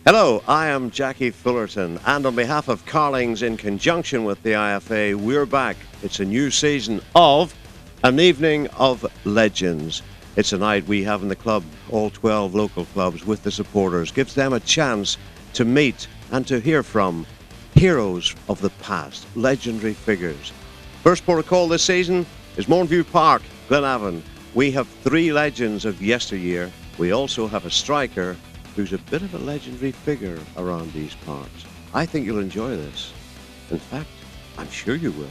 Hello, I am Jackie Fullerton, and on behalf of Carlings in conjunction with the IFA, we're back. It's a new season of An Evening of Legends. It's a night we have in the club, all 12 local clubs with the supporters, gives them a chance to meet and to hear from heroes of the past, legendary figures. First port of call this season is Mornview Park, Glenavon. We have 3 legends of yesteryear. We also have a striker who's a bit of a legendary figure around these parts. I think you'll enjoy this. In fact, I'm sure you will.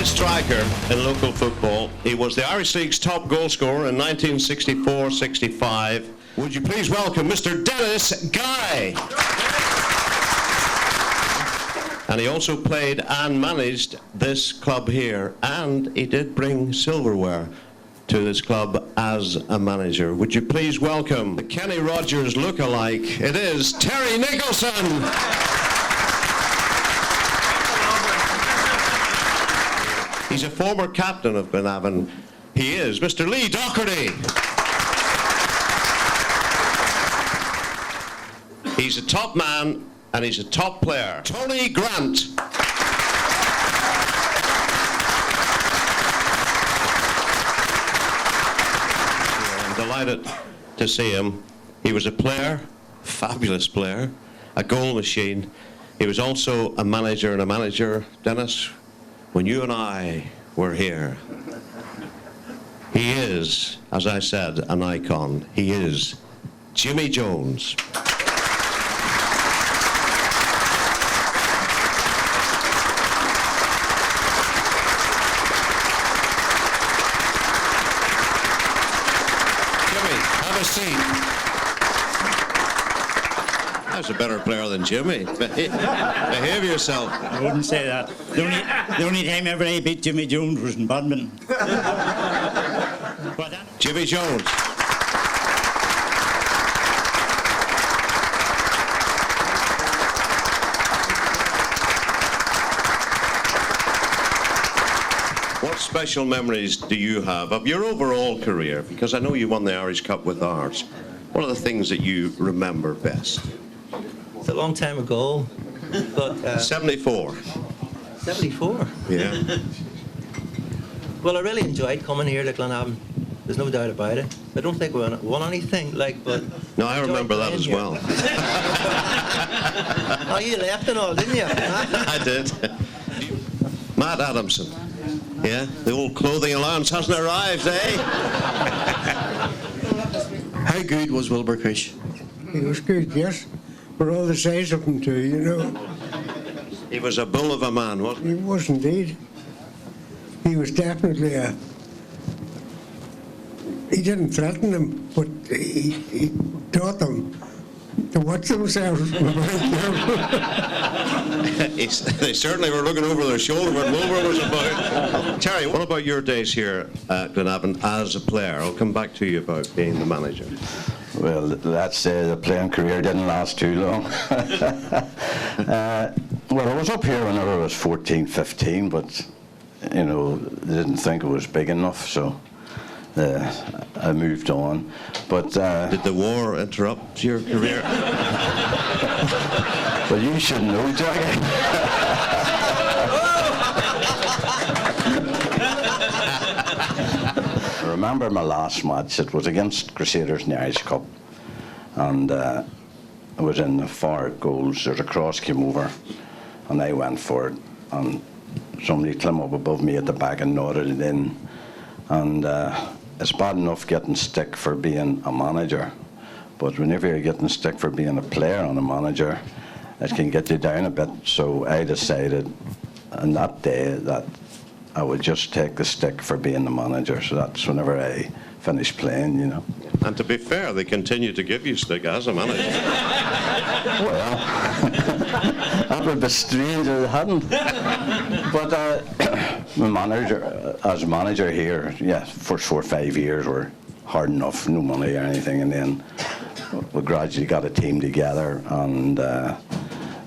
Striker in local football. He was the Irish League's top goal scorer in 1964-65. Would you please welcome Mr. Dennis Guy? And he also played and managed this club here, and he did bring silverware to this club as a manager. Would you please welcome the Kenny Rogers look-alike? It is Terry Nicholson. He's a former captain of Glenavon. He is Mr. Lee Docherty. He's a top man and he's a top player. Tony Grant. I'm delighted to see him. He was a player, fabulous player, a goal machine. He was also a manager, Dennis, when you and I were here. He is, as I said, an icon. He is Jimmy Jones. Jimmy, have a seat. I was a better player than Jimmy. Behave yourself. I wouldn't say that. The only time ever I beat Jimmy Jones was in badminton. Jimmy Jones. What special memories do you have of your overall career? Because I know you won the Irish Cup with Arts. What are the things that you remember best? It's a long time ago, but... 74. 74? Yeah. Well, I really enjoyed coming here to Glenavon. There's no doubt about it. I don't think we won anything, but... No, I remember that as well. Oh, you left and all, didn't you? I did. Matt Adamson. Yeah, the old clothing allowance hasn't arrived, eh? How good was Wilbur Cush? He was good, yes. For all the size of him too, you know. He was a bull of a man, wasn't he? He was indeed. He was definitely a... He didn't threaten them, but he taught them to watch themselves. They certainly were looking over their shoulder when Wilbur was about. Terry, what about your days here at Glenavon as a player? I'll come back to you about being the manager. Well, let's say the playing career didn't last too long. Well, I was up here whenever I was 14, 15, but, you know, they didn't think it was big enough, so I moved on. But did the war interrupt your career? Well, you should know, Jackie. I remember my last match. It was against Crusaders in the Irish Cup, and I was in the far goals. There's a cross came over, and I went for it, and somebody climbed up above me at the back and nodded it in, and it's bad enough getting stick for being a manager, but whenever you're getting stick for being a player and a manager, it can get you down a bit. So I decided on that day that I would just take the stick for being the manager. So that's whenever I finished playing, you know. And to be fair, they continue to give you stick as a manager. Well, that would be strange if they hadn't. But My manager, as manager here, yeah, first 4 or 5 years were hard enough, no money or anything, and then we gradually got a team together, and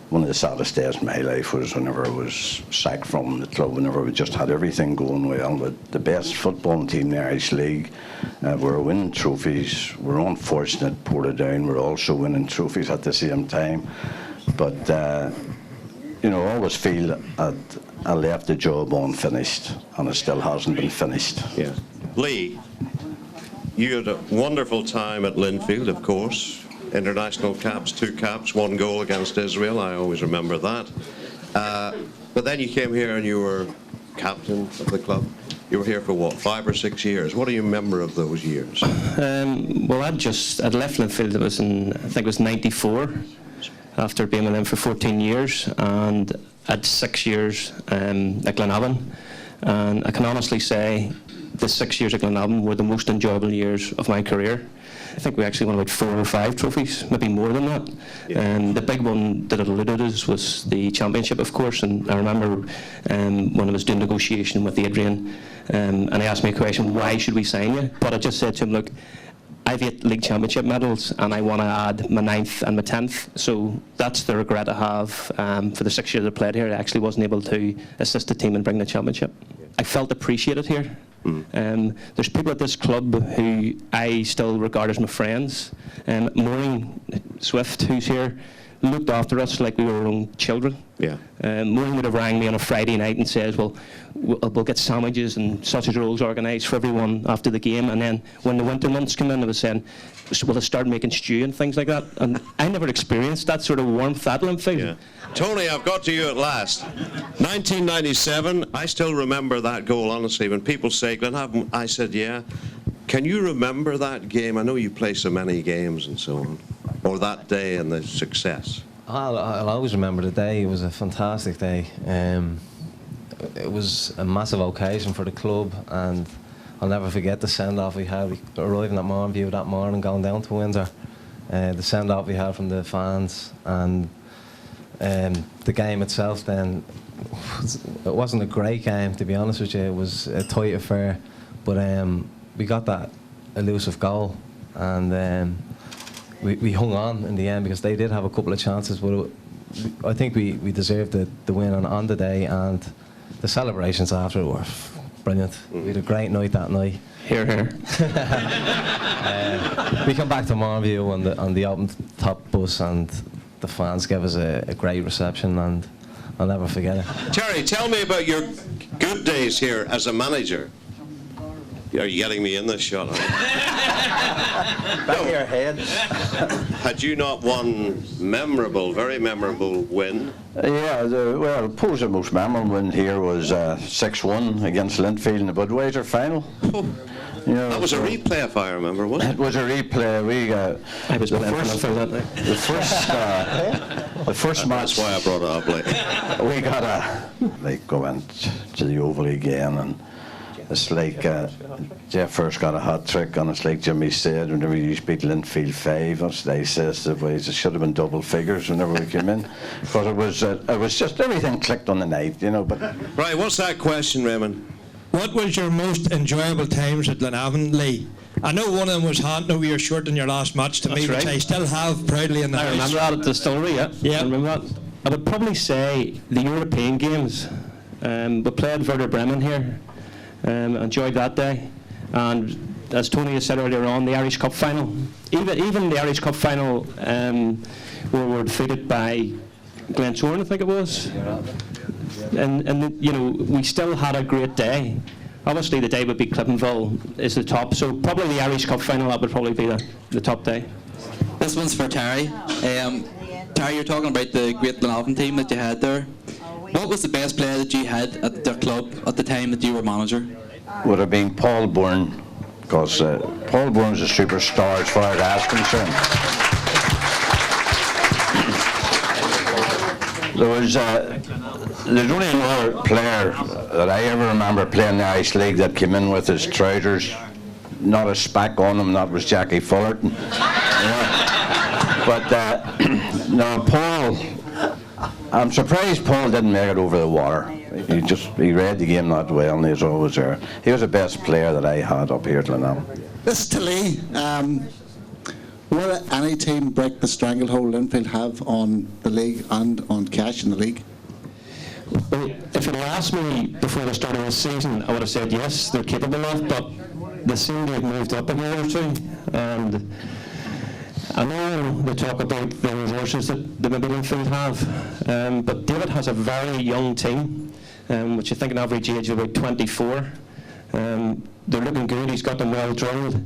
one of the saddest days in my life was whenever I was sacked from the club, whenever we just had everything going well, with the best footballing team in the Irish League. We were winning trophies. We were unfortunate, Portadown, we were also winning trophies at the same time. But, you know, I always feel that I left the job unfinished, and it still hasn't been finished. Yeah. Lee, you had a wonderful time at Linfield, of course. International caps, 2 caps, 1 goal against Israel. I always remember that. But then you came here and you were captain of the club. You were here for what, 5 or 6 years? What do you remember of those years? Well, I'd left Linfield. It was in, I think it was '94, after being with them for 14 years, and I'd 6 years at Glenavon. And I can honestly say the 6 years at Glenavon were the most enjoyable years of my career. I think we actually won about 4 or 5 trophies, maybe more than that. Yeah. The big one that it eluded us was the championship, of course. And I remember when I was doing negotiation with Adrian, and he asked me a question, why should we sign you? But I just said to him, look, I've 8 league championship medals, and I want to add my 9th and my 10th. So that's the regret I have for the 6 years I played here. I actually wasn't able to assist the team in bringing the championship. I felt appreciated here. There's people at this club who I still regard as my friends. Maureen Swift, who's here, looked after us like we were our own children. Yeah. Maureen would have rang me on a Friday night and says, well, we'll get sandwiches and sausage rolls organised for everyone after the game. And then when the winter months come in, I was saying, well, they start making stew and things like that. And I never experienced that sort of warmth at Linfield. Yeah. Tony, I've got to you at last. 1997, I still remember that goal, honestly. When people say Glenavon, I said, yeah. Can you remember that game? I know you play so many games and so on. Or that day and the success. I'll always remember the day. It was a fantastic day. It was a massive occasion for the club, and I'll never forget the send-off we had. We arriving at Monview that morning, going down to Windsor. The send-off we had from the fans, and the game itself then, it wasn't a great game, to be honest with you. It was a tight affair, but we got that elusive goal, and we hung on in the end, because they did have a couple of chances, but I think we deserved the win on the day, and the celebrations after were brilliant. We had a great night that night. Hear, hear. We come back to Monview on the open top bus, and the fans gave us a great reception, and I'll never forget it. Terry, tell me about your good days here as a manager. Are you getting me in this shot? Back of your head. Had you not one memorable, very memorable win? Yeah, well, I suppose the most memorable win here was 6-1 against Linfield in the Budweiser final. You know, That was a replay, if I remember, wasn't it was a replay. I was playing for that night. The first match. That's why I brought it up late. We got went to the Oval again, and it's like Jeff first got a hat trick, and it's like Jimmy said, whenever you beat Linfield 5, that's what they says, it should have been double figures whenever we came in, because it was just everything clicked on the night, you know. But Right, what's that question, Raymond? What was your most enjoyable times at Glenavon, Lee? I know one of them was handing over your shirt in your last match to me, That's which right. I still have proudly in the house. I remember that at the distillery, yeah. Yeah. I remember that. I would probably say the European games. We played Werder Bremen here. Enjoyed that day. And as Tony has said earlier on, the Irish Cup final. Even the Irish Cup final, we were defeated by Glentoran, I think it was. And you know, we still had a great day. Obviously the day would be Cliftonville is the top, so probably the Irish Cup final, that would probably be the top day. This one's for Terry. Terry, you're talking about the great Glenavon team that you had there. What was the best player that you had at the club at the time that you were manager? would have been Paul Byrne, because Paul Byrne's a superstar as far as that's concerned. There's only another player that I ever remember playing in the Irish League that came in with his trousers, not a speck on him, that was Jackie Fullerton. But no, Paul, I'm surprised Paul didn't make it over the water. He read the game that well, and he was always there. He was the best player that I had up here at Glenavon. This is to Lee. Will any team break the stranglehold Linfield have on the league and on cash in the league? Well, if you'd asked me before the start of this season, I would have said yes, they're capable of, but they seem to have moved up a gear or two. And I know they talk about the resources that the maybe Linfield have, but David has a very young team, which I think an average age of about 24. They're looking good, he's got them well drilled.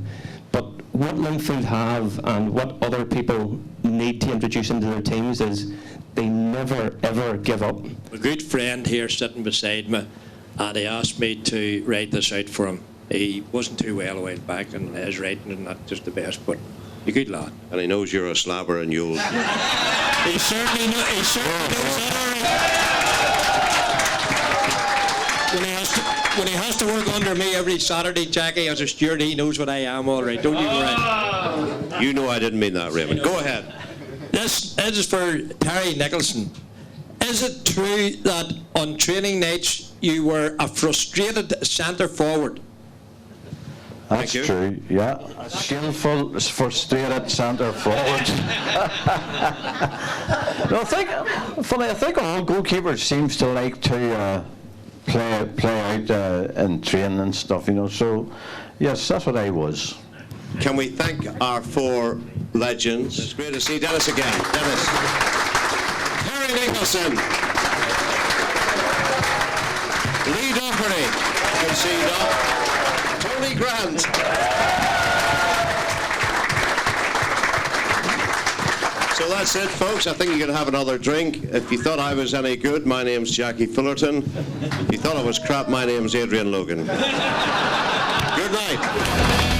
But what Linfield have and what other people need to introduce into their teams is they never ever give up. A good friend here sitting beside me, and he asked me to write this out for him. He wasn't too well a while back, and his writing is not just the best, but a good lad. And he knows you're a slabber and you'll... He certainly knows that. When he has to work under me every Saturday, Jackie, as a steward, he knows what I am, all right. Don't you worry. You know I didn't mean that, Raymond. Go ahead. This is for Terry Nicholson. Is it true that on training nights you were a frustrated centre forward? That's true, yeah. Skillful, frustrated centre forward. No, I think all goalkeepers seems to like to play out in training and stuff, you know. So, yes, that's what I was. Can we thank our 4 legends? It's great to see Dennis again. Dennis. Terry Nicholson. Lee Doherty. Good to see you, Doc. Tony Grant. So that's it, folks. I think you can have another drink. If you thought I was any good, my name's Jackie Fullerton. If you thought I was crap, my name's Adrian Logan. Good night.